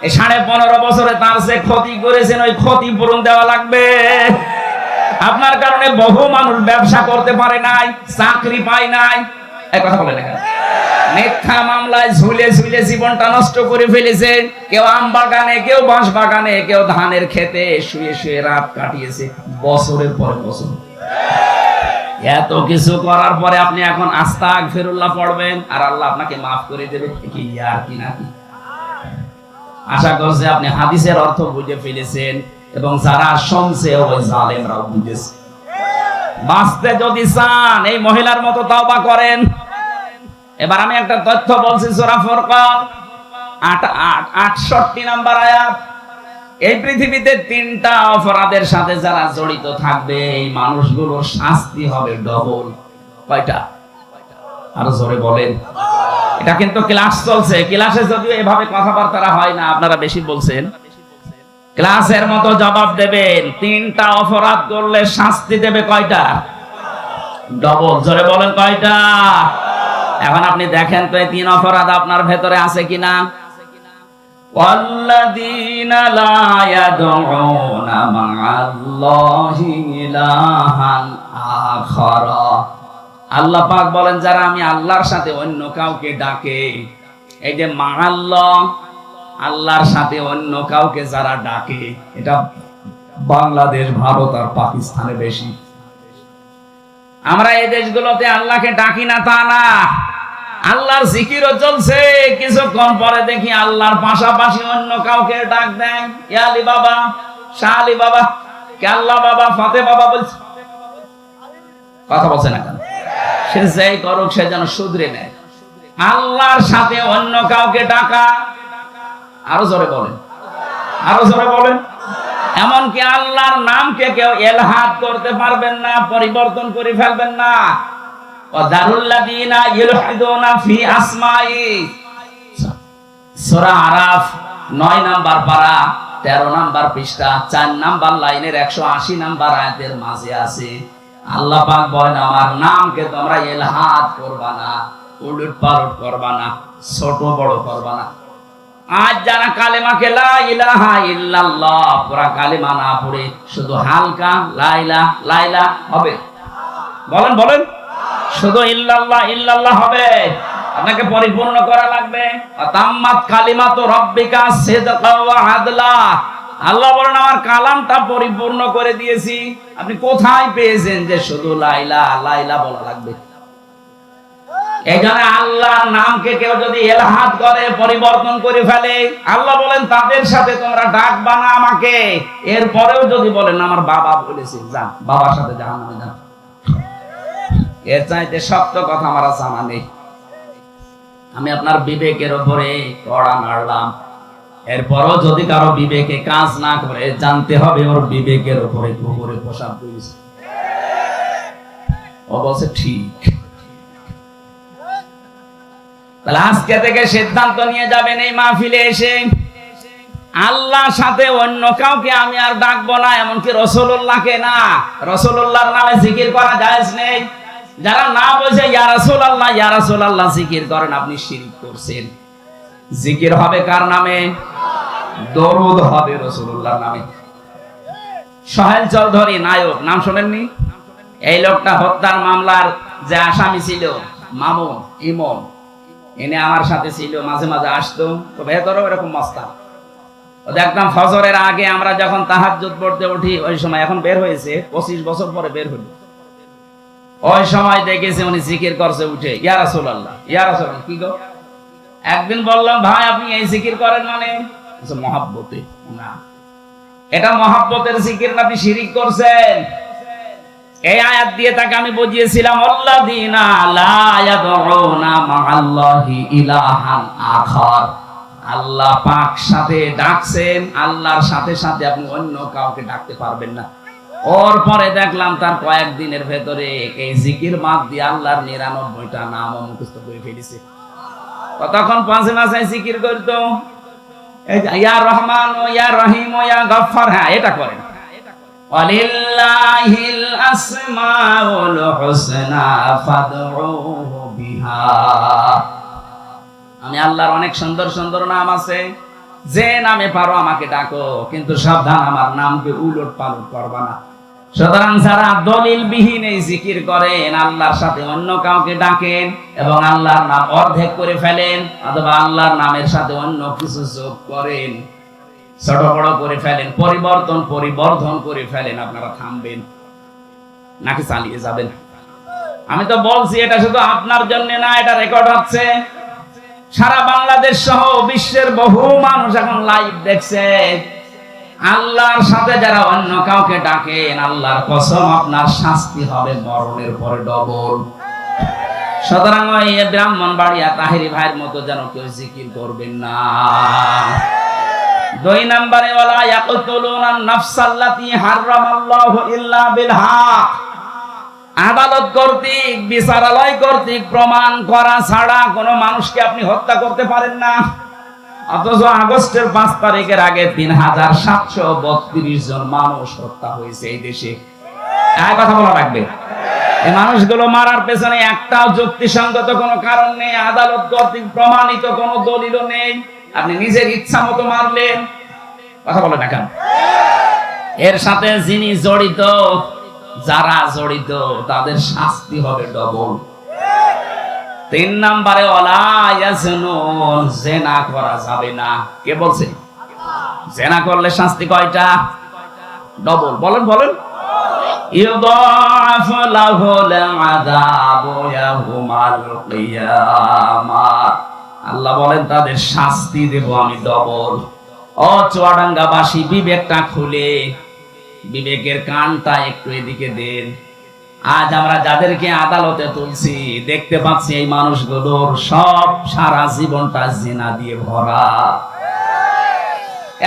এই 15.5 বছরে তার যে ক্ষতি করেছেন ওই ক্ষতিপূরণ দেওয়া লাগবে। আপনার কারণে বহু মানুষ ব্যবসা করতে পারে নাই, চাকরি পায় নাই। এই কথা বলে না কেন? মিথ্যা মামলায় ঝুলে ঝুলে জীবনটা নষ্ট করে ফেলেছে। কেউ আম বাগানে, কেউ বাঁশ বাগানে, কেউ ধানের খেতে শুয়ে শুয়ে রাত কাটিয়েছে বছরের পর বছর। এত কিছু করার পরে আপনি এখন আস্তাগফিরুল্লাহ পড়বেন আর আল্লাহ আপনাকে মাফ করে দেবে, কি আর কি নাকি? আশা করছি আপনি হাদিসের অর্থ বুঝে ফেলেছেন এবং যারা শুনছে ওই জালেমরাও বুঝেছে। বাঁচতে যদি চান এই মহিলার মতো তওবা করেন। এবার আমি একটা তথ্য বলছি, সূরা ফুরকান 68 নাম্বার আয়াত। এই পৃথিবীতে 3টা অপরাধের সাথে যারা জড়িত থাকবে এই মানুষগুলোর শাস্তি হবে ডবল। কয়টা? আরো জোরে বলেন। এটা কিন্তু ক্লাস চলছে, ক্লাসে যদিও এভাবে কথাবার্তা হয় না, আপনারা বেশি বলছেন। ক্লাসের মতো জবাব দেবেন। 3টা অপরাধ করলে শাস্তি দেবে কয়টা? ডবল। জোরে বলেন কয়টা? এখন আপনি দেখেন তো এই 3 অপরাধ আপনার ভেতরে আছে কিনা। ওয়াল্লাযীনা লা ইয়াদউনা মা'আল্লাহি ইলাহান আখারা। আল্লাহ পাক বলেন যারা আমি আল্লাহর সাথে অন্য কাউকে ডাকে, এই যে মা'আল্লাহ, আল্লাহর সাথে অন্য কাউকে যারা ডাকে, এটা বাংলাদেশ, ভারত আর পাকিস্তানে বেশি। আমরা এই দেশগুলোতে আল্লাহকে ডাকি না তা না, আল্লাহর জিকিরও চলছে। কিছুক্ষণ পরে দেখি আল্লাহর পাশাপাশি অন্য কাউকে ডাক দেয়। ইয়া আলী বাবা, শাহ আলী বাবা, কে আল্লাহ বাবা, ফাতে বাবা বলছে। কথা বলছে না কেন? সে যাই করুক সে যেন শুধরে নেয়। আল্লাহর সাথে অন্য কাউকে ডাকা, আরো জোরে বলেন, আরো জোরে বলেন। এমনকি আল্লাহর নামকে কেউ ইলহাদ করতে পারবেন না, পরিবর্তন করে ফেলবেন না। ওয়াদারুল্লাযীনা ইউলহিদুনা ফি আসমাই। সূরা আরাফ 9 নাম্বার পারা 13 নাম্বার পৃষ্ঠা 4 নাম্বার লাইনের 180 নাম্বার আয়াতের মাঝে আছে। আল্লাহ পাক বলেন আমার নামকে তোমরা ইলহাদ করবা না, উলটপালট করবা না, ছোট বড় করবা না। আজ যারা কালেমাকে লা ইলাহা ইল্লাল্লাহ পুরা কালেমা না পড়ে শুধু হালকা লা ইলাহা লা ইলাহা হবে, বলেন বলেন, শুধু ইল্লাল্লাহ ইল্লাল্লাহ হবে। আপনাকে পরিপূর্ণ করা লাগবে। তাম্মাত কালিমাতু রাব্বিকা সিদকা ওয়া আদলা। আল্লাহ বলেন আমার কালামটা পরিপূর্ণ করে দিয়েছি। আপনি কোথায় পেয়েছেন যে শুধু লা ইলাহা লা ইলাহা বলা লাগবে? এখানে আল্লাহর নামকে কেউ যদি ইলহাদ করে, পরিবর্তন করে ফেলে, আল্লাহ বলেন তাদের সাথে তোমরা ডাকবা না আমাকে। এরপরেও যদি বলেন আমার বাবা বলেছে, যান বাবার সাথে জাহান্নামে যান। এর চাইতে সত্য কথা আমার জানা নেই। আমি আপনার বিবেকের উপরে কড়া নাড়লাম, এরপরও যদি কারো বিবেকে কাজ না করে জানতে হবে ওর বিবেকের উপরে কুকুরে পোশাক করেছে। ও বলছে ঠিক। তাহলে আজকে থেকে সিদ্ধান্ত নিয়ে যাবেন এই মাহফিলে এসে আল্লাহর সাথে অন্য কাউকে আমি আর ডাকবো না, এমনকি রাসূলুল্লাহকে না। রাসূলুল্লাহর নামে জিকির করা জায়েজ নেই। যারা না বলছে ইয়া রাসূলুল্লাহ ইয়া রাসূলুল্লাহ জিকির করেন, আপনি শিরক করছেন। জিকির হবে কার নামে? দরুদ হবে রাসূলুল্লাহর নামে। সোহেল চৌধুরী নায়ক, নাম শোনেননি? এই লোকটা হত্যার মামলার যে আসামি ছিল মামুন ইমন, এনে আমার সাথে ছিল, মাঝে মাঝে আসতো। তো ভেতরেও এরকম মস্তান। দেখতাম ফজরের আগে আমরা যখন তাহাজ্জুদ পড়তে উঠি ওই সময়, এখন বের হয়েছে 25 বছর পরে বের হলো, ওই সময় দেখেছি উনি জিকির করছে উঠে ইয়া রাসূলুল্লাহ ইয়া রাসূলুল্লাহ। কি গো? একদিন বললাম ভাই আপনি এই জিকির করেন মানে? মহাব্বতে না, এটা মহাব্বতের জিকির না, আপনি শিরিক করছেন। এই আয়াত দিয়ে তাকে আমি বুঝিয়েছিলাম আল্লাযীনা লা ইয়াদউনা মা'আল্লাহি ইলাহান আখার। আল্লাহ পাক সাথে ডাকছেন, আল্লাহর সাথে সাথে আপনি অন্য কাউকে ডাকতে পারবেন না। ওর পরে দেখলাম তার কয়েকদিনের ভেতরে এই জিকির মাদ দিয়ে আল্লাহর 99টা নাম মুখস্থ করে ফেলেছে। তখন পাঁচে মাসে জিকির করতো ইয়া রহমান ও ইয়া রহিম ও ইয়া গফফার। হ্যাঁ এটা করেন। ওয়ালিল্লাহিল আসমাউল হুসনা ফাদউহু বিহা। আমি আল্লাহর অনেক সুন্দর সুন্দর নাম আছে, যে নামে পারো আমাকে ডাকো, কিন্তু সাবধান আমার নামকে উলট পালট করবা না। সুতরাং যারা দলিল বিহীন এই জিকির করেন, আল্লাহর সাথে অন্য কাউকে ডাকেন এবং আল্লাহর নাম অর্ধেক করে ফেলেন অথবা আল্লাহর নামের সাথে অন্য কিছু যোগ করেন, ছোট বড় করে ফেলেন, পরিবর্ধন করে ফেলেন, আপনারা থামবেন নাকি চালিয়ে যাবেন? আমি তো বলছি এটা শুধু আপনার জন্য না, এটা রেকর্ড হচ্ছে। সারা বাংলাদেশ সহ বিশ্বের বহু মানুষ এখন লাইভ দেখছে। আল্লাহর সাথে যারা অন্য কাউকে ডাকেন, আল্লাহর কসম আপনার শাস্তি হবে মরণের পরে ডবল। সুতরাং ওই ব্রাহ্মণবাড়িয়া তাহেরি ভাইয়ের মতো যেন কেউ জিকির করবেন না। 2 নম্বরে ওয়ালা ইয়াকতুলুনান নাফসাল্লাতী হারামাল্লাহু ইল্লা বিল হক। আদালত কর্তৃক, বিচারালয় কর্তৃক প্রমাণ করা ছাড়া কোনো মানুষকে আপনি হত্যা করতে পারেন না। অথচ আগস্টের 5 তারিখের আগে 3732 জন মানুষ হত্যা হয়েছে এই দেশে। এক কথা বলা রাখবে, এই মানুষগুলো মারার পেছনে একটাও যুক্তিসঙ্গত কোনো কারণ নেই, আদালত কর্তৃক প্রমাণিত কোনো দলিলও নেই। আপনি নিজের ইচ্ছা মতো মারলেন, কথা বলে না কেন? এর সাথে যিনি জড়িত, যারা জড়িত, তাদের শাস্তি হবে ডবল। 3 নম্বরে ওয়ালা ইয়াজনুন, জিনা করা যাবে না। কে বলছে? জিনা করলে শাস্তি কয়টা? ডবল। বলেন বলেন। ইউদাফু লাহুল আযাবু ইয়াউমাল কিয়ামাহ। আল্লাহ বলেন তাদের শাস্তি দেব আমি ডবল। ও চুয়াডাঙ্গাবাসী, বিবেকটা খুলে, বিবেকের কানটা একটু এদিকে দেন। আজ আমরা যাদেরকে আদালতে তুলছি, দেখতে পাচ্ছি এই মানুষগুলোর সব সারা জীবনটা জিনা দিয়ে ভরা।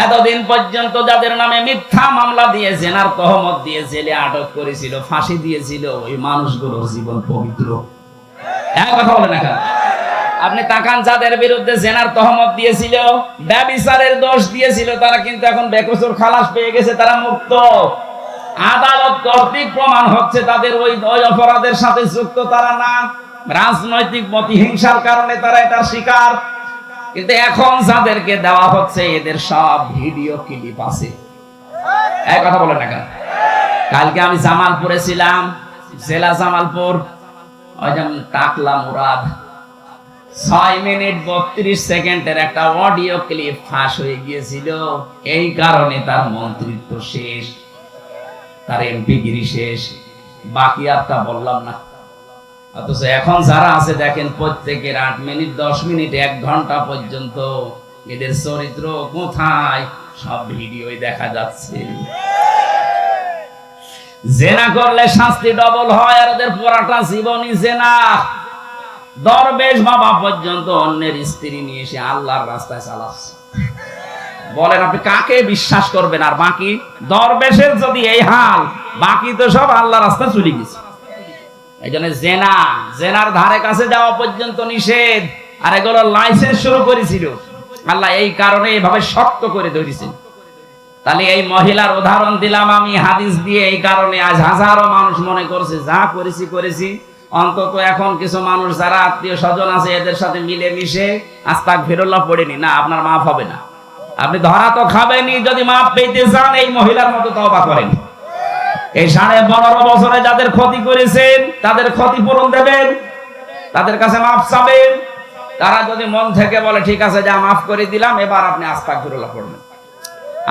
এতদিন পর্যন্ত যাদের নামে মিথ্যা মামলা দিয়ে জিনার তহমত দিয়ে জেলে আটক করেছিল, ফাঁসি দিয়েছিল, ওই মানুষগুলোর জীবন পবিত্র। এক কথা বলে না কেন? আপনি তাকান, যাদের বিরুদ্ধে জিনার তহমত দিয়েছিল, ব্যভিচারের দোষ দিয়েছিল, তারা কিন্তু এখন বেকসুর খালাস পেয়ে গেছে, তারা মুক্ত। আদালত কর্তৃক প্রমাণ হচ্ছে তাদের ওই অপরাধের সাথে যুক্ত তারা না, রাজনৈতিক প্রতিহিংসার কারণে তারা এটার শিকার। কিন্তু এখন যাদেরকে দেওয়া হচ্ছে, এদের সব ভিডিও ক্লিপ আছে। এক কথা বলে না কেন? কালকে আমি জামালপুরে ছিলাম, জেলা জামালপুর, ওই যেমন টাকলা মুরাদ, 6 মিনিট 32 সেকেন্ডের একটা অডিও ক্লিপ ফাঁস হয়ে গিয়েছিল। এই কারণে তার মন্ত্রিত্ব শেষ, তার এমপি গিরি শেষ, বাকি আরটা বললাম না। অথচ এখন যারা আছে দেখেন, প্রত্যেকের 8 মিনিট 10 মিনিট 1 ঘন্টা পর্যন্ত এদের চরিত্র কোথায় সব ভিডিওই দেখা যাচ্ছে। জেনা করলে শাস্তি ডবল হয়, আর এদের পুরাটা জীবনই জেনা। দরবেশ বাবা পর্যন্ত অন্যের স্ত্রী নিয়ে এসে আল্লাহর রাস্তায় চালাচ্ছে। বলেন আপনি কাকে বিশ্বাস করবেন? আর বাকি দরবেশের যদি এই হাল, বাকি তো সব আল্লাহ রাস্তায় চলে গেছে। এই জন্য জেনার ধারে কাছে যাওয়া পর্যন্ত নিষেধ। আর এগুলো লাইসেন্স শুরু করেছিল আল্লাহ, এই কারণে এভাবে শক্ত করে ধরেছেন। তাহলে এই মহিলার উদাহরণ দিলাম আমি হাদিস দিয়ে, এই কারণে আজ হাজারো মানুষ মনে করছে যা করেছি, অন্তত এখন কিছু মানুষ যারা আত্মীয় স্বজন আছে এদের সাথে মিলে মিশে আস্তাগফিরুল্লাহ পড়েনি না, আপনার মাফ হবে না। আপনি ধরা তো খাবেনই, যদি মাফ পেতে চান এই মহিলার মতো তওবা করেন। এই 15.5 বছরে যাদের ক্ষতি করেছেন তাদের ক্ষতিপূরণ দেবেন, তাদের কাছে মাফ চাবেন। তারা যদি মন থেকে বলে ঠিক আছে যা মাফ করে দিলাম, এবার আপনি আস্তাগফিরুল্লাহ পড়বেন।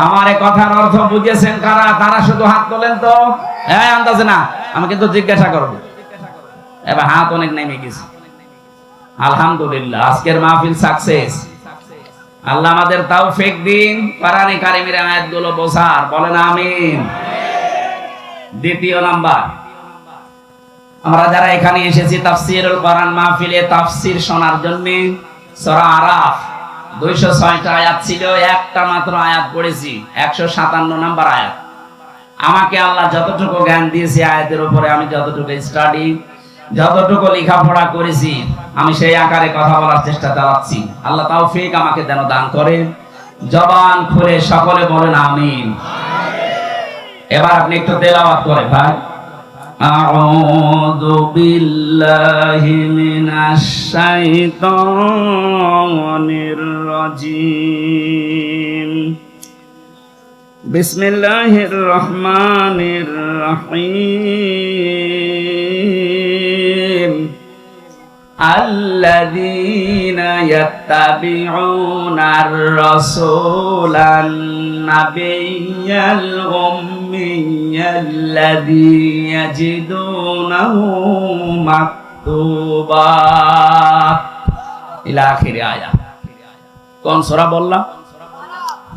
আমার এই কথার অর্থ বুঝেছেন কারা? তারা শুধু হাত তোলেন তো। হ্যাঁ, আন্দাজে না, আমি কিন্তু জিজ্ঞাসা করবো। এবার হাত অনেক নেমে গেছে। আলহামদুলিল্লাহ, আজকের মাহফিল সাকসেস। আল্লাহ আমাদের তৌফিক দিন কোরআনে কারিমের আয়াতগুলো বোঝার। বলেন আমিন। দ্বিতীয় নাম্বার, আমরা যারা এখানে এসেছি তাফসীরুল কোরআন মাহফিলে তাফসীর শোনার জন্য, সূরা আরাফ 206টা আয়াত ছিল, একটা মাত্র আয়াত পড়েছি, 157 নাম্বার আয়াত। আমাকে আল্লাহ যতটুকু জ্ঞান দিয়েছে আয়াতের উপরে, আমি যতটুকু স্টাডি, যতটুকু লেখাপড়া করেছি, আমি সেই আকারে কথা বলার চেষ্টা চালাচ্ছি। আল্লাহ তৌফিক আমাকে যেন দান করে। জবান খুলে সকলে বলেন আমিন। এবার আপনি একটু তেলাওয়াত করেন ভাই। আউযু বিল্লাহি মিনাশ শাইতানির রাজিম। বিসমিল্লাহির রহমানির রহিম আল্লাযীনা ইয়াত্তাবিউনার রাসূলান নাবিয়্যাল উম্মিয়াল্লাযী ইয়াজিদুনাহু মাকতুবা ইলা আখির আয়াত। কোন সূরা বললাম?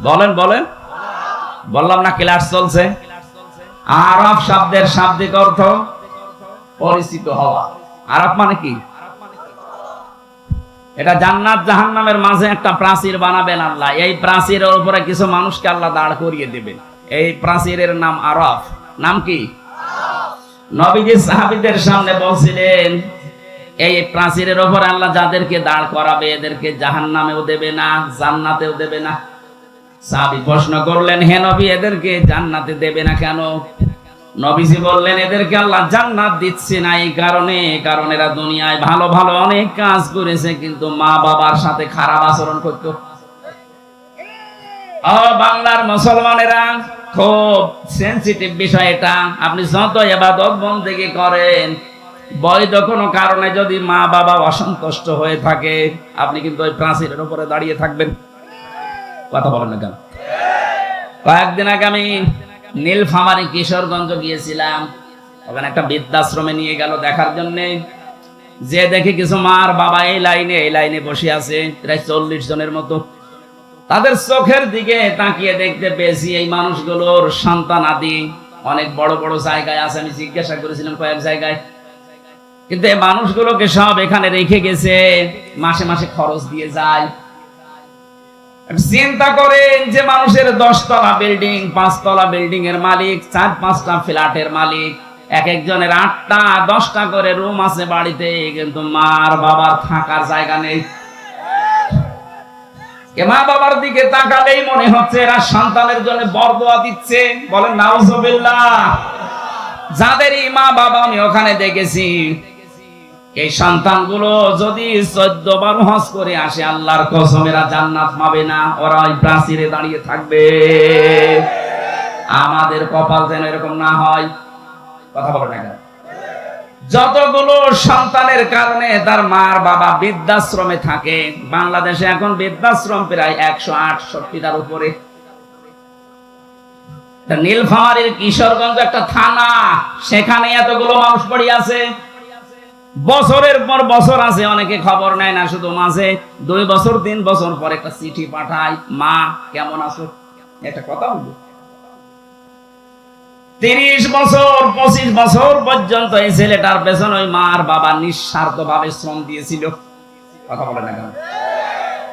বলেন বলেন। বললাম না ক্লাস চলছে? আরাফ শব্দের শাব্দিক অর্থ পরিচিত হওয়া। আরাফ মানে কি? এটা জান্নাত জাহান্নামের মাঝে একটা প্রাচীর বানাবেন আল্লাহ। এই প্রাচীরের উপরে কিছু মানুষকে আল্লাহ দাঁড় করিয়ে দেবেন। এই প্রাচীরের নাম আরাফ। নাম কি? নবীজি সাহাবীদের সামনে বলছিলেন, এই প্রাচীরের উপরে আল্লাহ যাদেরকে দাঁড় করাবে এদেরকে জাহান্নামেও দেবে না, জান্নাতেও দেবে না। সাহাবী প্রশ্ন করলেন, হে নবী, এদেরকে জান্নাতে দেবে না কেন? নবীজি বললেন, এদেরকে আল্লাহ জান্নাত দিচ্ছে না এই কারণে, কারণ এরা দুনিয়ায় ভালো ভালো অনেক কাজ করেছে কিন্তু মা বাবার সাথে খারাপ আচরণ করতো। বাংলার মুসলমানেরা খুব সেনসিটিভ বিষয় এটা। আপনি যত ইবাদত বন্দেগী করেন, বৈধ কোনো কারণে যদি মা বাবা অসন্তুষ্ট হয়ে থাকে, আপনি কিন্তু ওই প্রাচীরের উপরে দাঁড়িয়ে থাকবেন। কথা বলেন না কেন? কয়েকদিন আগে আমি নীলফামারী কিশোরগঞ্জ গিয়েছিলাম। ওখানে একটা বৃদ্ধাশ্রমে নিয়ে গেল দেখার জন্য। যে দেখে কিছু মার বাবা এই লাইনে বসে আছে, প্রায় 40 জনের মতো। তাদের চোখের দিকে তাকিয়ে দেখতে পেয়েছি এই মানুষগুলোর সন্তান আদি অনেক বড় বড় জায়গায় আছে। আমি জিজ্ঞাসা করেছিলাম কয়েক জায়গায়, কিন্তু এই মানুষগুলোকে সব এখানে রেখে গেছে, মাসে মাসে খরচ দিয়ে যায়। চিন্তা করেন যে মানুষের 10 তলা বিল্ডিং, 5 তলা বিল্ডিং এর মালিক, 4-5টা ফ্ল্যাটের মালিক, এক একজনের 8টা 10টা করে রুম আছে বাড়িতে, কিন্তু মার বাবার থাকার জায়গা নেই। মা বাবার দিকে তাকালেই মনে হচ্ছে এরা সন্তানের জন্য বরদোয়া দিচ্ছে। বলেন নাউজুবিল্লাহ। যাদেরই মা বাবা আমি ওখানে দেখেছি, এই সন্তানগুলো যদি 14 বার হজ করে আসে, আল্লাহর কসম এরা জান্নাত পাবে না, ওরা ওই প্রাচীরে দাঁড়িয়ে থাকবে। আমাদের কপাল যেন এরকম না হয়। কথা বলে না কেন? যতগুলো সন্তানের কারণে তার মার বাবা বৃদ্ধাশ্রমে থাকে, বাংলাদেশে এখন বৃদ্ধাশ্রম প্রায় 168টার উপরে। নীলফামারীর কিশোরগঞ্জ একটা থানা, সেখানে এতগুলো মানুষ পড়ে আছে। বছরের পর বছর আছে, অনেকে খবর নেয় না, শুধু মাঝে 2 বছর 3 বছর পর একটা চিঠি পাঠায়, মা কেমন আছো, একটা কথা বলবো। 30 বছর 25 বছর পর্যন্ত এই ছেলেটার পেছনে ওই মার বাবা নিঃস্বার্থ ভাবে শ্রম দিয়েছিল। কথা বলে না কেন?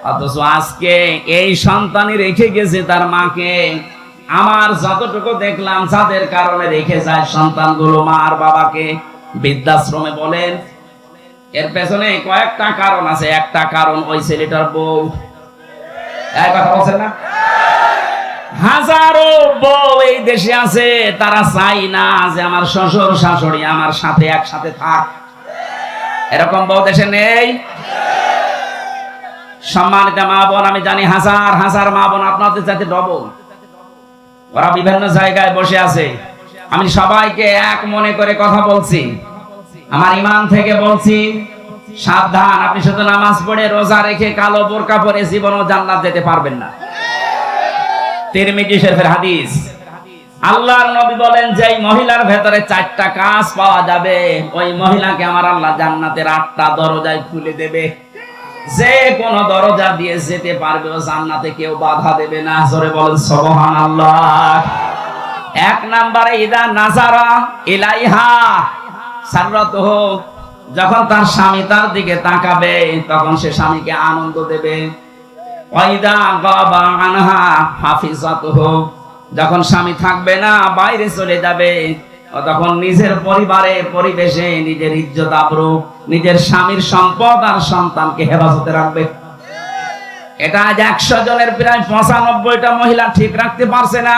অথচ আজকে এই সন্তানই রেখে গেছে তার মাকে। আমার যতটুকু দেখলাম, যাদের কারণে রেখে যায় সন্তানগুলো মার বাবাকে বৃদ্ধাশ্রমে বলেন, এর পেছনে কয়েকটা কারণ আছে। একটা কারণ ওই ছেলেটার বউ। এই কথা বলছেন না? হাজারো বউ এই দেশে আছে, তারা চাই না যে আমার শ্বশুর শাশুড়ি আমার সাথে একসাথে থাক। এরকম বউ দেশে নেই? সম্মানিত মা বোন, আমি জানি হাজার হাজার মা বোন আপনাদের সাথে ডবল, ওরা বিভিন্ন জায়গায় বসে আছে। আমি সবাইকে এক মনে করে কথা বলছি, আমার ইমান থেকে বলছি, সাবধান। আপনি শুধু নামাজ পড়ে রোজা রেখে কালো বোরকা পরে জীবনও জান্নাত যেতে পারবেন না। তিরমিজি শরীফের হাদিস, আল্লাহর নবী বলেন যে এই মহিলার ভেতরে 4টা কাজ পাওয়া যাবে, ওই মহিলাকে আমার আল্লাহ জান্নাতের 8টা দরজায় খুলে দেবে। যে কোন দরজা দিয়ে যেতে পারবে, ও জান্নাতে কেউ বাধা দেবে না। জোরে বলেন সুবহানাল্লাহ। 1 নম্বরে ইদা নাজারা ইলাইহা সাররাতুহু, যখন তার স্বামী তার দিকে তাকাবে তখন সে স্বামীকে আনন্দ দেবে। ওয়াইদা গাবা আনহা হাফিজাতুহু, যখন স্বামী থাকবে না বাইরে চলে যাবে, তখন নিজের পরিবারে পরিবেশে নিজের ইজ্জত আবরু, নিজের স্বামীর সম্পদ আর সন্তানকে হেফাজতে রাখবে। এটা আজ 100 জনের প্রায় 95টা মহিলা ঠিক রাখতে পারছে না।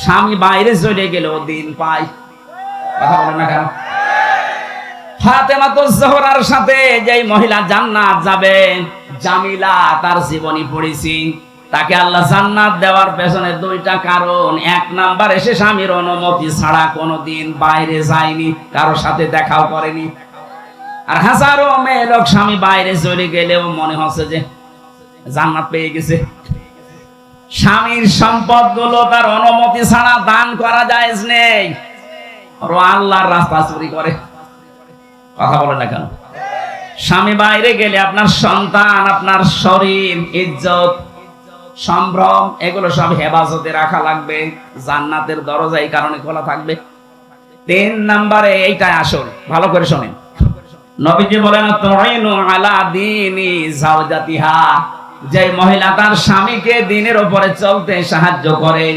স্বামী বাইরে চলে গেলেও দিন পায়। কথা বলেন না কেন? ফাতেমাতুজ জোহরার সাথে যেই মহিলা জান্নাত যাবে, জামিলা, তার জীবনী পড়েছি। তাকে আল্লাহ জান্নাত দেওয়ার পেছনে দুইটা কারণ। এক নাম্বার, এসে স্বামীর অনুমতি ছাড়া কোনোদিন বাইরে যায়নি, কারোর সাথে দেখাও করেনি। আর হাজারো মেয়ে লোক স্বামী বাইরে চলে গেলেও মনে হচ্ছে যে জান্নাত পেয়ে গেছে। স্বামীর সম্পদ গুলো তার অনুমতি ছাড়া দান করা জায়েজ নেই, আর আল্লাহর রাস্তা চুরি করে। কথা বলে না কেন? স্বামী বাইরে গেলে আপনার সন্তান, আপনার শরীর, ইজ্জত, সম্ভ্রম, এগুলো সব হেফাজতে রাখা লাগবে। জান্নাতের দরজা এই কারণে খোলা থাকবে। 3 নম্বরে এইটাই আসল, ভালো করে শোনেন। নবীজি বলেন, তুইনু আলা দীনি যাওজাতিহা, যে মহিলা তার স্বামীকে দিনের উপরে চলতে সাহায্য করে,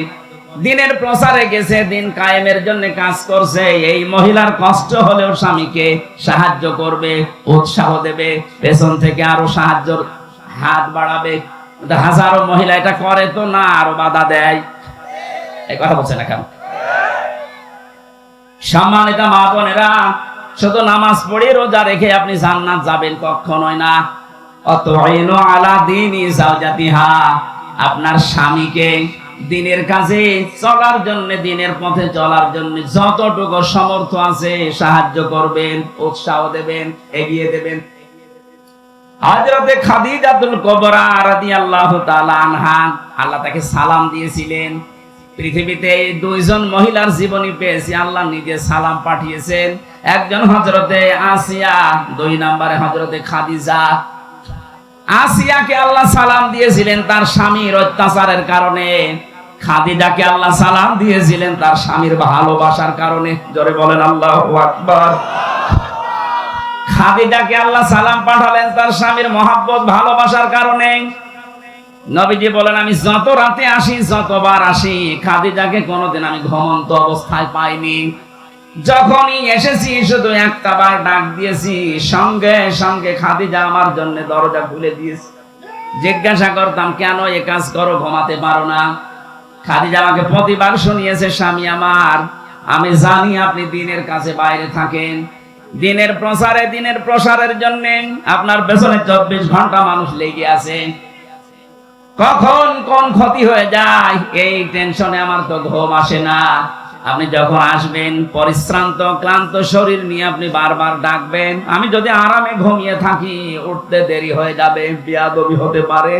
দিনের প্রচারে গেছে, দিন কায়েমের জন্য কাজ করছে, এই মহিলার কষ্ট হলেও স্বামীকে সাহায্য করবে, উৎসাহ দেবে, পেছন থেকে আরো সাহায্যের হাত বাড়াবে। হাজারো মহিলা এটা করে তো না, আরো বাধা দেয়। এই কথা বলছে না কেন? সম্মানিত মা বোনেরা, শুধু নামাজ পড়ে রোজা রেখে আপনি জান্নাত যাবেন কখনোই না। অতইনু আলা দীনি যাওজাতিহা, আপনার স্বামীকে দিনের কাজে চলার জন্য, দিনের পথে চলার জন্য যতটুকু সামর্থ্য আছে সাহায্য করবেন, উৎসাহ দেবেন, এগিয়ে দেবেন। হযরতে খাদিজাতুল কুবরা রাদিয়াল্লাহু তাআলা আনহা, আল্লাহ তাকে সালাম দিয়েছিলেন। পৃথিবীতে 2 জন মহিলার জীবনী পেয়েছি, আল্লাহ নিজে সালাম পাঠিয়েছেন। একজন হযরতে আসিয়া, 2 নম্বরে হযরতে খাদিজা। আসিয়াকে আল্লাহ সালাম দিয়েছিলেন তার স্বামীর অত্যাচারের কারণে, খাদিজাকে আল্লাহ সালাম দিয়েছিলেন তার স্বামীর ভালোবাসার কারণে। জোরে বলেন আল্লাহু আকবার। খাদিজাকে আল্লাহ সালাম পাঠালেন তার স্বামীর মহব্বত, ভালোবাসার কারণে। নবীজি বলেন, আমি যত রাতে আসি, যতবার আসি, খাদিজাকে কোনোদিন আমি ঘুমন্ত অবস্থায় পাইনি। যখনই এসেছি শুধু একটা বার ডাক দিয়েছি, সঙ্গে সঙ্গে খাদিজা আমার জন্য দরজা খুলে দিয়েছে। জিজ্ঞাসা করতাম, কেন এ কাজ করো, ঘুমাতে পারো না? খাদিজা আমাকে প্রতিবার শুনিয়েছে, স্বামী আমার, আমি জানি আপনি দিনের কাছে বাইরে থাকেন, দিনের প্রসারে, দিনের প্রসারের জন্য আপনার পেছনে 24 ঘন্টা মানুষ লেগে আছে, কখন কোন ক্ষতি হয়ে যায় এই টেনশনে আমার তো ঘুম আসে না। আপনি যখন আসবেন পরিশ্রান্ত ক্লান্ত শরীর নিয়ে আপনি বারবার ডাকবেন, আমি যদি আরামে ঘুমিয়ে থাকি উঠতে দেরি হয়ে যাবে, বেয়াদবি হতে পারে।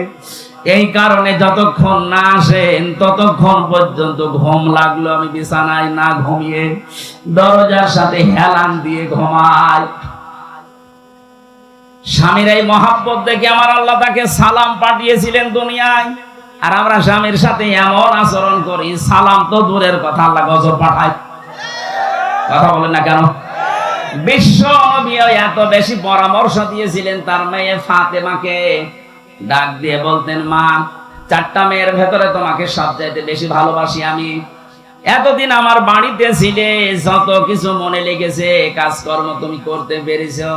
এই কারণে যতক্ষণ না আসেন ততক্ষণ পর্যন্ত ঘুম লাগলো আমি বিছানায় না ঘুমিয়ে দরজার সাথে হেলান দিয়ে ঘুমাই। স্বামীর এই মহব্বত দেখে আমার আল্লাহ তাকে সালাম পাঠিয়েছিলেন দুনিয়ায়। আর আমরা স্বামীর সাথে এমন আচরণ করি, সালাম তো দূরের কথা, আল্লাহ গজব পাঠায়। কথা বলেন না কেন? বিশ্ব নবী এত বেশি পরামর্শ দিয়েছিলেন তার মেয়ে ফাতেমাকে, ডাক দিয়ে বলতেন, মা, 4টা মেয়ের ভেতরে তোমাকে সবচাইতে বেশি ভালোবাসি আমি। এতদিন আমার বাড়িতে ছিলে, যত কিছু মনে লেগেছে, কাজকর্ম তুমি করতে পেরেছো,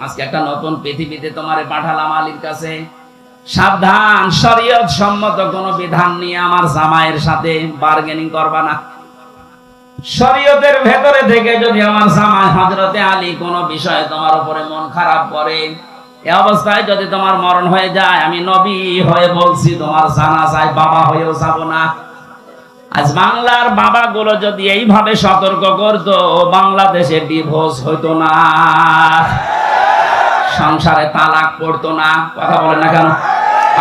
আজকে একটা নতুন পৃথিবীতে তোমারে পাঠালাম আলীর কাছে। সাবধান, শরীয়ত সম্মত কোন বিধান নিয়ে আমার জামাইয়ের সাথে বার্গেনিং করবা না। শরীয়তের ভেতরে থেকে যদি আমার জামাই হযরতে আলী কোন বিষয়ে তোমার উপরে মন খারাপ করে, এই অবস্থায় যদি তোমার মরণ হয়ে যায়, আমি নবী হয়ে বলছি তোমার জানাজায় বাবা হয়েও যাব না। আজ বাংলার বাবাগুলো যদি এইভাবে সতর্ক করতো, বাংলাদেশে ডিভোর্স হইতো না, সংসারে তালাক পড়তো না। কথা বলেন না কেন?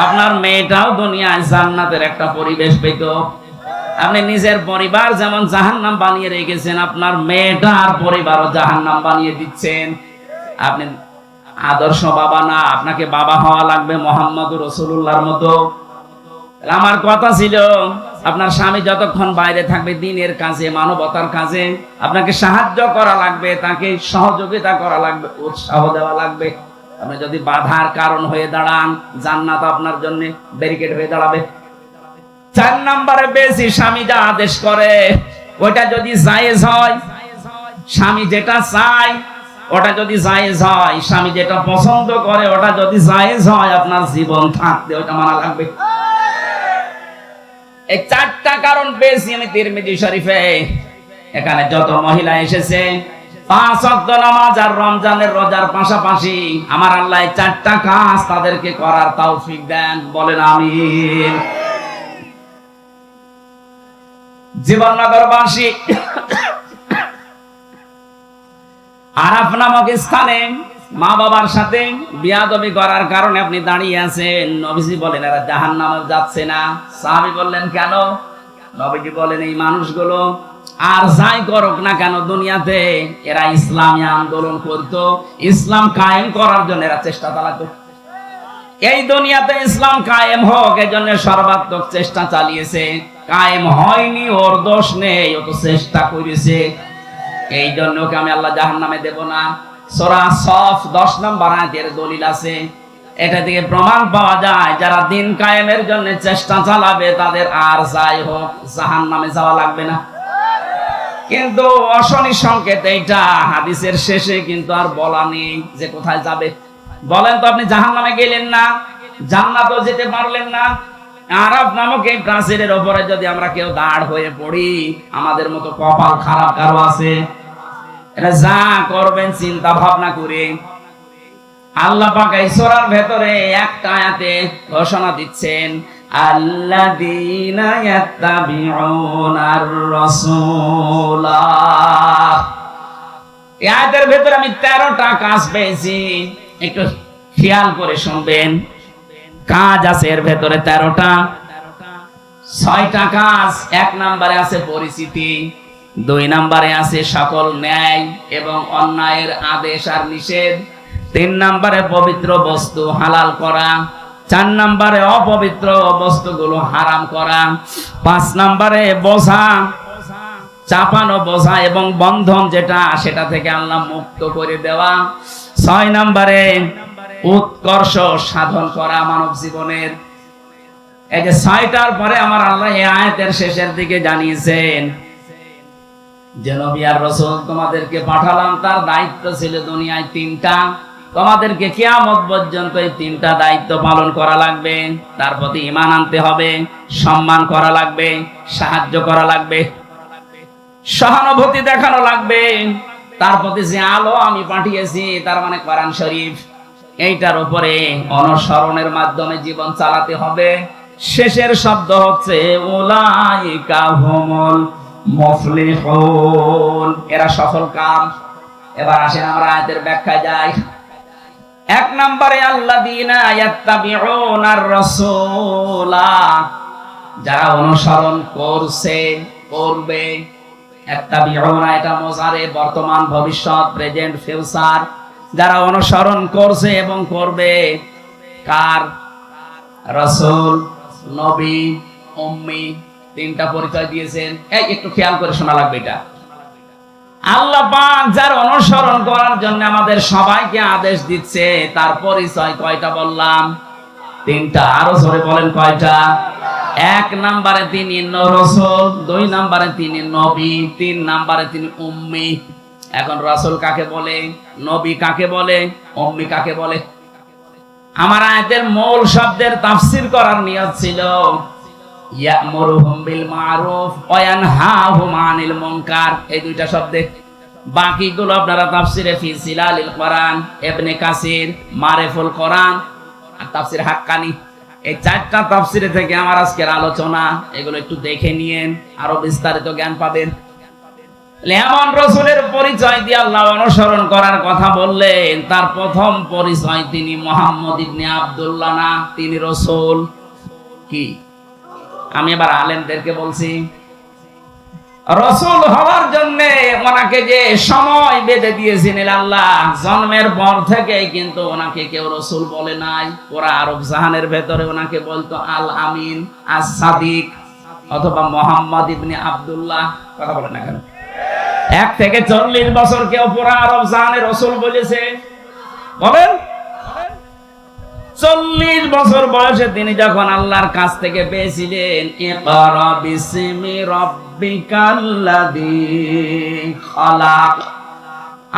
আপনার মেয়েটাও দুনিয়ায় জান্নাতের একটা পরিবেশ পেত। আপনি নিজের পরিবার যেমন জাহান্নাম বানিয়ে রেখেছেন, আপনার মেয়েটার পরিবারও জাহান্নাম বানিয়ে দিচ্ছেন। আপনি আদর্শ বাবা না, আপনাকে বাবা হওয়া লাগবে মুহাম্মদুর রাসূলুল্লাহর মতো। আমার কথা ছিল, আপনার স্বামী যতক্ষণ বাইরে থাকবে দিনের কাজে, মানবতার কাজে, আপনাকে সাহায্য করা লাগবে, তাকে সহযোগিতা করা লাগবে, উৎসাহ দেওয়া লাগবে। আপনি যদি বাধার কারণ হয়ে দাঁড়ান, জান্নাত আপনার জন্য ব্যারিকেড হয়ে দাঁড়াবে। 4 নম্বরে, বেশি স্বামী যা আদেশ করে ওটা যদি জায়েজ হয়, স্বামী যেটা চায় ওটা যদি জায়েজ হয়, স্বামী যেটা পছন্দ করে ওটা যদি জায়েজ হয়, আপনার জীবন থাকতে ওটা মানা লাগবে। এই 4টা কারণ পেয়েছি আমি তিরমিজি শরীফে। এখানে যত মহিলা এসেছে 5 ওয়াক্ত নামাজ আর রমজানের রোজার পাশাপাশি আমার আল্লাহ 4টা কাজ তাদেরকে করার তৌফিক দেন। বলেন আমিন। জীবননগরবাসী আরাফ নামক স্থানে মা বাবার সাথে বিয়াদবি করার কারণে আপনি দাঁড়িয়ে আছেন। নবীজি বলেন এরা জাহান্নামে যাচ্ছে না। সাহাবী বললেন কেন? নবীজি বলেন এই মানুষগুলো আর যাই করুক না কেন দুনিয়াতে এরা ইসলামী আন্দোলন করতো, ইসলাম কায়েম করার জন্য এরা চেষ্টা চালাতো। এই দুনিয়াতে ইসলাম কায়েম হোক এজন্য সর্বাত্মক চেষ্টা চালিয়েছে। কায়েম হয়নি ওর দোষ নেই, ও তো চেষ্টা করেছে। এই জন্য ওকে আমি আল্লাহ জাহান্নামে দেব না। সূরা সফ 10 নম্বর আয়াতের দলিল আছে। এটা থেকে প্রমাণ পাওয়া যায় যারা দিন কায়েমের জন্য চেষ্টা চালাবে তাদের আর যাই হোক জাহান্নামে যাওয়া লাগবে না। কিন্তু অশনি সংকেত এইটা হাদিসের শেষে কিন্তু আর বলা নেই যে কোথায় যাবে। বলেন তো আপনি জাহান্নামে গেলেন না, জান্নাতেও যেতে পারলেন না। আরাফ নামক এই প্রাচীরের উপরে যদি আমরা কেউ দাঁড় হয়ে পড়ি, আমাদের মতো কপাল খারাপ কারো আছে? এটা যা করবেন চিন্তা ভাবনা করে। আল্লাহ পাক এই সূরার ভেতরে একটা আয়াতে ঘোষণা দিচ্ছেন, আল্লাযীনা ইয়াত্তাবিউনার রাসূলা। এই আয়াতের ভেতরে আমি 13টা কাজ পেয়েছি, একটু খেয়াল করে শুনবেন। কাজ আছে এর ভেতরে 13টা। 6টা কাজ। 1 নম্বরে আছে পরিচিতি, 2 নম্বরে আছে সকল ন্যায় এবং অন্যায়ের আদেশ আর নিষেধ, 3 নম্বরে পবিত্র বস্তু হালাল করা, 4 নম্বরে অপবিত্র বস্তুগুলো হারাম করা, 5 নম্বরে বোঝা, চাপানো বোঝা এবং বন্ধন যেটা সেটা থেকে আল্লাহ মুক্ত করে দেওয়া, 6 নম্বরে উৎকর্ষ সাধন করা মানব জীবনের। এই যে 6টার পরে আমার আল্লাহ এই আয়াতের শেষের দিকে জানিয়েছেন যে নবী আর রাসূল তোমাদেরকে পাঠালাম, তার দায়িত্ব ছিল দুনিয়ায় 3টা। তোমাদেরকে কিয়ামত পর্যন্ত এই 3টা দায়িত্ব পালন করা লাগবে। তার প্রতি ঈমান আনতে হবে, সম্মান করা লাগবে, সাহায্য করা লাগবে, সহানুভূতি দেখানো লাগবে। তার প্রতি যে আলো আমি পাঠিয়েছি তার মানে কোরআন শরীফ, এইটার উপরে অনুসরণের মাধ্যমে জীবন চালাতে হবে। শেষের শব্দ হচ্ছে উলাইকা হুমুল মুফলিহুন, এরা সফল কাম। এবার আসেন আমরা আয়াতের ব্যাখ্যায় যাই। 1 নম্বরে আল্লাযীনা ইয়াত্তাবিউনার রাসূলা, যারা অনুসরণ করছে করবে। ইয়াত্তাবিউনা এটা মুজারে, বর্তমান ভবিষ্যৎ, প্রেজেন্ট ফিউচার। যারা অনুসরণ করছে এবং করবে কার? রাসূল, নবী, উম্মি, 3টা পরিচয় দিয়েছেন। এই একটু খেয়াল করে শোনা লাগবে এটা। আল্লাহ পাক যার অনুসরণ করার জন্য আমাদের সবাইকে আদেশ দিচ্ছে, তার পরিচয় কয়টা বললাম? 3টা। আরো জোরে বলেন কয়টা? 1 নম্বরে তিনি রাসূল, 2 নম্বরে তিনি নবী, 3 নম্বরে তিনি উম্মি। এখন রাসূল কাকে বলে, নবী কাকে বলে, উম্মি কাকে বলে? আমার আয়াতের মূল শব্দের তাফসীর করার নিয়ত ছিল ইয়ামুরুহুম বিল মারুফ ওয়া ইয়ানহাহুম আনিল মুনকার, এই 2টা শব্দে। বাকিগুলো আপনারা তাফসীরে ফি জিলালিল কোরআন, ইবনে কাসির, মারিফুল কোরআন আর তাফসীর হাক্কানি, এই 4টা তাফসীরে থেকে আমার আজকের আলোচনা। এগুলো একটু দেখে নিয়েন, আরো বিস্তারিত জ্ঞান পাবেন। এমন রাসূলের পরিচয় দিয়ে আল্লাহ অনুসরণ করার কথা বললেন, তার প্রথম পরিচয় তিনি মুহাম্মদ ইবনে আব্দুল্লাহ না, তিনি রাসূল। কি আমি এবার আলেমদেরকে বলছি, রাসূল হওয়ার জন্য ওনাকে যে সময় বেঁধে দিয়েছিলেন আল্লাহ, জন্মের পর থেকে কিন্তু ওনাকে কেউ রাসূল বলে নাই। পুরা আরব জাহানের ভেতরে ওনাকে বলতো আল আমিন, আস সাদিক অথবা মুহাম্মদ ইবনে আব্দুল্লাহ। কথা বলেন না কেন? 1 থেকে 40 বছর কেউ পুরা আরব জাহানে রাসূল বলেছে? বলেন। 40 বছর বয়সে তিনি যখন আল্লাহর কাছ থেকে পেয়েছিলেন, ইকরা বিসমি রাব্বিকাল্লাযী খালাক,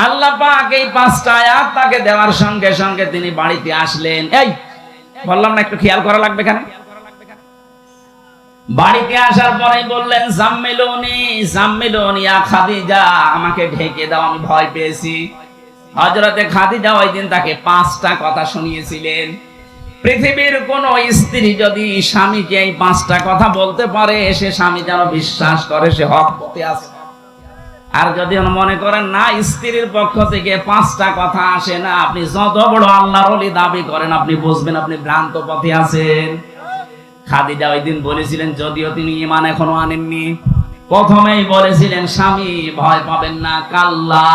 আল্লাহ পাক এই 5টা আয়াত তাকে দেওয়ার সঙ্গে সঙ্গে তিনি বাড়িতে আসলেন। এই বললাম না, একটু খেয়াল করা লাগবে এখানে। বাড়িতে আসার পরেই বললেন জাম্মিলুনি জাম্মিলুনি ইয়া খাদিজা, আমাকে ঢেকে দাও, আমি ভয় পেয়েছি। হযরতে খাদিজা ওই দিন তাকে 5টা কথা শুনিয়েছিলেন। পৃথিবীর কোন স্ত্রী যদি স্বামীকে এই 5টা কথা বলতে পারে, সে স্বামী যেন বিশ্বাস করে সে হক পথে আছে। আর যদি মনে করেন না স্ত্রীর পক্ষ থেকে 5টা কথা আসে না, আপনি যত বড় আল্লাহর ওলি দাবি করেন, আপনি বুঝবেন আপনি ভ্রান্ত পথে আছেন। খাদিজা ওই দিন বলেছিলেন, যদিও তিনি ঈমান এখনো আনেননি, প্রথমেই বলেছিলেন স্বামী ভয় পাবেন না, কাল্লা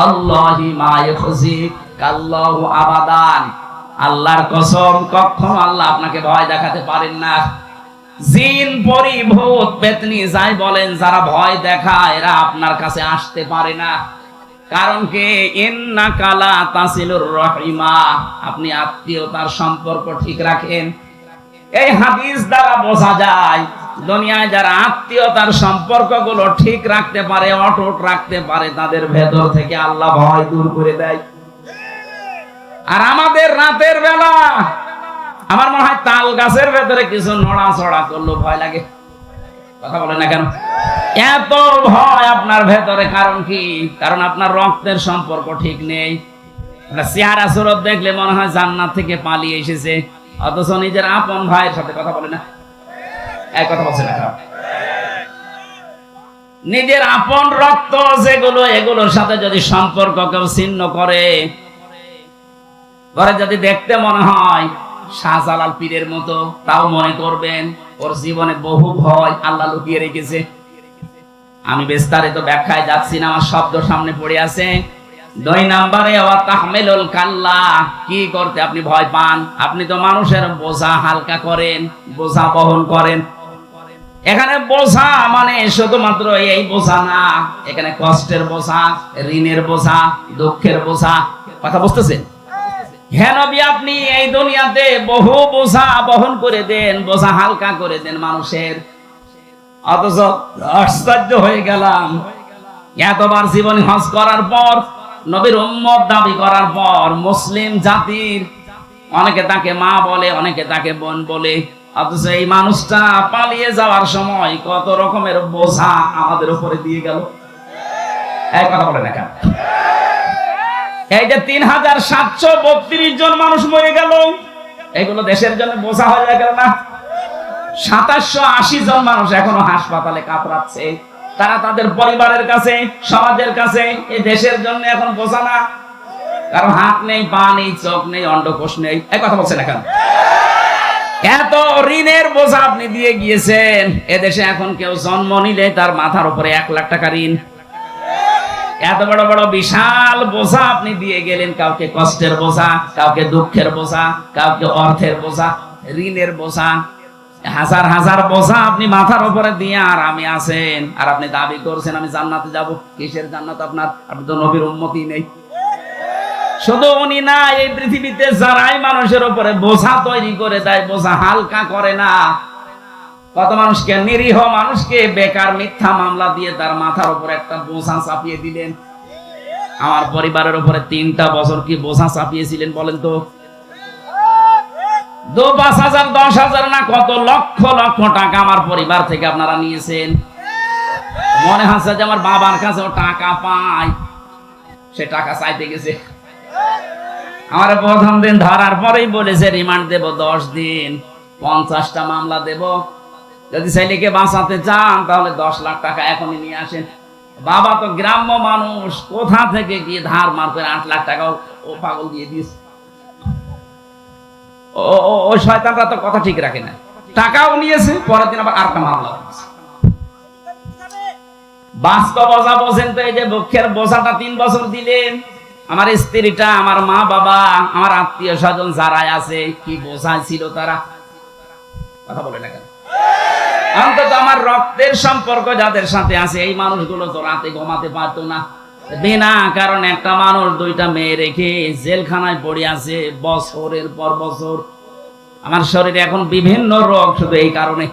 আল্লাহি মা ইয়াখজিক কাল্লাহু আবাদান, আল্লাহর কসম কখনো আল্লাহ আপনাকে ভয় দেখাতে পারেন না। জিন পরি ভূত পেতনি যাই বলেন, যারা ভয় দেখায় এরা আপনার কাছে আসতে পারে না। কারণ কি, ইন্নাকা লা তাসিলুর রাহিমা, আপনি আত্মীয়তার সম্পর্ক ঠিক রাখেন। এই হাদিস দ্বারা বোঝা যায় দুনিয়ায় যারা আত্মীয়তার সম্পর্কগুলো ঠিক রাখতে পারে, অটুট রাখতে পারে, তাদের ভেতর থেকে আল্লাহ ভয় দূর করে দেয়। আর আমাদের রাতের বেলা আমার মনে হয় তাল গাছের ভেতরে কিছু নড়াচড়া করলো ভয় লাগে। কথা বলে না কেন? এত ভয় আপনার ভেতরে, কারণ কি? কারণ আপনার রক্তের সম্পর্ক ঠিক নেই। চেহারা সুরত দেখলে মনে হয় জান্নাত থেকে পালিয়ে এসেছে, অথচ নিজের আপন ভাইয়ের সাথে কথা বলে না। এক কথা বলছে না, নিজের আপন রক্ত যেগুলো, এগুলোর সাথে যদি সম্পর্ক কেউ ছিন্ন করে, ঘরে যদি দেখতে মনে হয় শাহজালাল পীরের মতো, তাও মনে করবেন ওর জীবনে বহু ভয় আল্লাহ লুকিয়ে রেখেছে। আমি বিস্তারিত ব্যাখ্যায় যাচ্ছি না, আমার শব্দ সামনে পড়ে আছে। 2 নম্বরে ওয়া তাহমিলুল কাল্লা, কি করতে আপনি ভয় পান? আপনি তো মানুষের বোঝা হালকা করেন, বোঝা বহন করেন। এখানে বোঝা মানে শুধুমাত্র এই বোঝা না, এখানে কষ্টের বোঝা, ঋণের বোঝা, দুঃখের বোঝা। কথা বুঝতেছেন? হ্যাঁ নবী, আপনি এই দুনিয়াতে বহু বোঝা বহন করে দেন, বোঝা হালকা করে দেন মানুষের। অথচ আশ্চর্য হয়ে গেলাম, এতবার জীবনে হজ করার পর, নবীর উম্মত দাবি করার পর, মুসলিম জাতির অনেকে তাকে মা বলে, অনেকে তাকে বোন বলে, অথচ এই মানুষটা পালিয়ে যাওয়ার সময় কত রকমের বোঝা আমাদের উপরে দিয়ে গেল। এই কথা বলে না কেন? এই যে 3732 জন মানুষ মরে গেল, এগুলো দেশের জন্য বোঝা হয়ে গেল না? 2780 জন মানুষ এখনো হাসপাতালে কাতরাচ্ছে, তারা তাদের পরিবারের কাছে, সমাজের কাছে, এই দেশের জন্য এখন বোঝা না? কারণ হাত নেই, পা নেই, চোখ নেই, অন্ডকোষ নেই। এই কথা বলছেন এখন? এত ঋণের বোঝা আপনি দিয়ে গিয়েছেন, এদেশে এখন কেউ জন্ম নিলে তার মাথার উপরে 1 লাখ টাকা ঋণ। এত বড় বড় বিশাল বোঝা আপনি দিয়ে গেলেন, কাউকে কষ্টের বোঝা, কাউকে দুঃখের বোঝা, কাউকে অর্থের বোঝা, ঋণের বোঝা, হাজার হাজার বোঝা আপনি মাথার উপরে দিয়ে আরামে আছেন। আর আপনি দাবি করছেন আমি জান্নাতে যাব। কিসের জান্নাত আপনার? আপনি তো নবীর উম্মতই নেই। শুধু উনি না, এই পৃথিবীতে যারাই মানুষের উপরে বোঝা তৈরি করে দেয়, বোঝা হালকা করে না, কত মানুষকে, নিরীহ মানুষকে বেকার মিথ্যা মামলা দিয়ে তার মাথার উপরে একটা বোঝা চাপিয়ে দিলেন। আমার পরিবারের উপরে 3টা বছর কি বোঝা চাপিয়েছিলেন বলেন তো? 2-5,000 10,000 না, কত লক্ষ লক্ষ টাকা আমার পরিবার থেকে আপনারা নিয়েছেন। মনে হচ্ছে যে আমার বাবার কাছেও টাকা পাই, সে টাকা চাইতে গেছে। আমার প্রথম দিন ধরার পরেই বলেছে রিমান্ড দেব 10 দিন, 50টা মামলা দেব, যদি ছেলেকে বাঁচাতে চান তাহলে 10 লাখ টাকা এখনই নিয়ে আসেন। বাবা তো গ্রাম্য মানুষ, কোথা থেকে গিয়ে ধার মার করে 8 লাখ টাকা ও পাগল দিয়ে দিস। ওই শয়তানরা তো কথা ঠিক রাখে না, টাকাও নিয়েছে, পরের দিন আবার আরেকটা মামলা। বাস্তবতা বোঝেন তো? এই যে দুঃখের বোঝাটা 3 বছর দিলেন, আমার স্ত্রীটা, আমার মা বাবা, আমার আত্মীয় স্বজন যারা আছে, কি বোঝা ছিল তারা? কথা বলে না কেন? অন্তত আমার রক্তের সম্পর্ক যাদের সাথে আছে, এই মানুষগুলো তো রাতে ঘুমাতে পারতো না। বিনা কারণ একটা মানুষ 2টা মেয়ে রেখে জেলখানায় পড়ে আছে বছরের পর বছর। আমার শরীরে এখন বিভিন্ন রোগ শুধু এই কারণে।